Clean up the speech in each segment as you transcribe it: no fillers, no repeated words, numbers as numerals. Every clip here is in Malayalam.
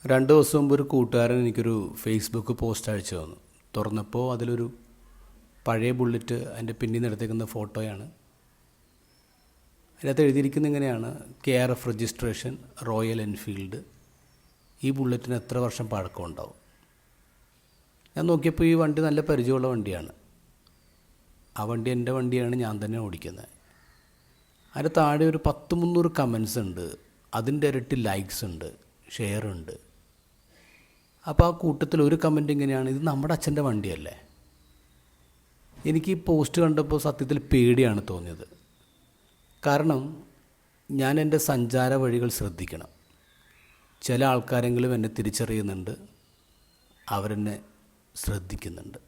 രണ്ട് ദിവസം മുമ്പ് ഒരു കൂട്ടുകാരൻ എനിക്കൊരു ഫേസ്ബുക്ക് പോസ്റ്റ് അയച്ചു തന്നു. തുറന്നപ്പോൾ അതിലൊരു പഴയ ബുള്ളറ്റ് അതിൻ്റെ പിന്നിൽ നിന്ന് എടുത്തേക്കുന്ന ഫോട്ടോയാണ്. അതിനകത്ത് എഴുതിയിരിക്കുന്നത് ഇങ്ങനെയാണ്: KRF രജിസ്ട്രേഷൻ, റോയൽ എൻഫീൽഡ്. ഈ ബുള്ളറ്റിന് എത്ര വർഷം പഴക്കം ഉണ്ടാവും? ഞാൻ നോക്കിയപ്പോൾ ഈ വണ്ടി നല്ല പരിചയമുള്ള വണ്ടിയാണ്. ആ വണ്ടി എൻ്റെ വണ്ടിയാണ്, ഞാൻ തന്നെ ഓടിക്കുന്നത്. അതിന് താഴെ ഒരു 200-300 കമൻസ് ഉണ്ട്, അതിൻ്റെ ഇരട്ടി ലൈക്സ് ഉണ്ട്, ഷെയർ ഉണ്ട്. അപ്പോൾ ആ കൂട്ടത്തിൽ ഒരു കമൻറ്റ് ഇങ്ങനെയാണ്: ഇത് നമ്മുടെ അച്ഛൻ്റെ വണ്ടിയല്ലേ? എനിക്ക് ഈ പോസ്റ്റ് കണ്ടപ്പോൾ സത്യത്തിൽ പേടിയാണ് തോന്നിയത്. കാരണം ഞാൻ എൻ്റെ സഞ്ചാര വഴികൾ ശ്രദ്ധിക്കണം. ചില ആൾക്കാരെങ്കിലും എന്നെ തിരിച്ചറിയുന്നുണ്ട്, അവരെന്നെ ശ്രദ്ധിക്കുന്നുണ്ട്.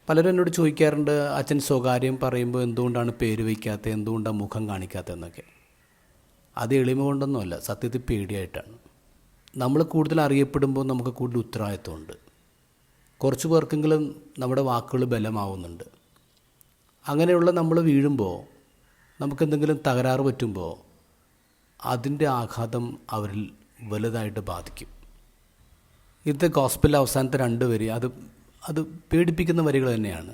പലരും എന്നോട് ചോദിക്കാറുണ്ട്, അച്ഛൻ സ്വകാര്യം പറയുമ്പോൾ എന്തുകൊണ്ടാണ് പേര് വയ്ക്കാത്തത്, എന്തുകൊണ്ടാണ് മുഖം കാണിക്കാത്തതെന്നൊക്കെ. അത് എളിമ കൊണ്ടൊന്നുമല്ല, സത്യത്തിൽ പേടിയായിട്ടാണ്. നമ്മൾ കൂടുതൽ അറിയപ്പെടുമ്പോൾ നമുക്ക് കൂടുതൽ ഉത്തരവാദിത്വമുണ്ട്. കുറച്ച് പേർക്കെങ്കിലും നമ്മുടെ വാക്കുകൾ ബലമാവുന്നുണ്ട്. അങ്ങനെയുള്ള നമ്മൾ വീഴുമ്പോൾ, നമുക്കെന്തെങ്കിലും തകരാറ് പറ്റുമ്പോൾ അതിൻ്റെ ആഘാതം അവരിൽ വലുതായിട്ട് ബാധിക്കും. ഇന്നത്തെ ഗോസ്പലിലെ അവസാനത്തെ 2 വരി അത് പേടിപ്പിക്കുന്ന വരികൾ തന്നെയാണ്.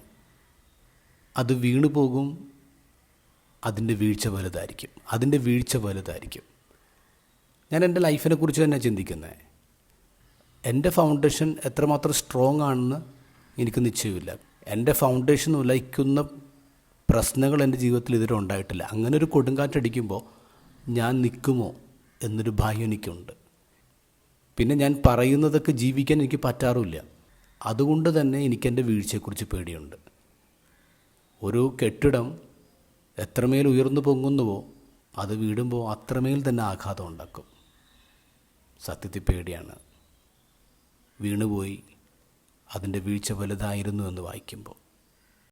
അത് വീണു പോകും, അതിൻ്റെ വീഴ്ച വലുതായിരിക്കും. ഞാൻ എൻ്റെ ലൈഫിനെ കുറിച്ച് തന്നെ ചിന്തിക്കുന്നത്. എൻ്റെ ഫൗണ്ടേഷൻ എത്രമാത്രം സ്ട്രോങ് ആണെന്ന് എനിക്ക് നിശ്ചയമില്ല. എൻ്റെ ഫൗണ്ടേഷൻ ഉലയ്ക്കുന്ന പ്രശ്നങ്ങൾ എൻ്റെ ജീവിതത്തിൽ ഇതുവരെ ഉണ്ടായിട്ടില്ല. അങ്ങനെ ഒരു കൊടുങ്കാറ്റടിക്കുമ്പോൾ ഞാൻ നിൽക്കുമോ എന്നൊരു ഭയം എനിക്കുണ്ട്. പിന്നെ ഞാൻ പറയുന്നതൊക്കെ ജീവിക്കാൻ എനിക്ക് പറ്റാറുമില്ല. അതുകൊണ്ട് തന്നെ എനിക്കെൻ്റെ വീഴ്ചയെക്കുറിച്ച് പേടിയുണ്ട്. ഒരു കെട്ടിടം എത്രമേൽ ഉയർന്നു പൊങ്ങുന്നുവോ അത് വീടുമ്പോൾ അത്രമേൽ തന്നെ ആഘാതം ഉണ്ടാക്കും. സത്യത്തിൽ പേടിയാണ്. വീണുപോയി, അതിൻ്റെ വീഴ്ച വലുതായിരുന്നു എന്ന് വായിക്കുമ്പോൾ.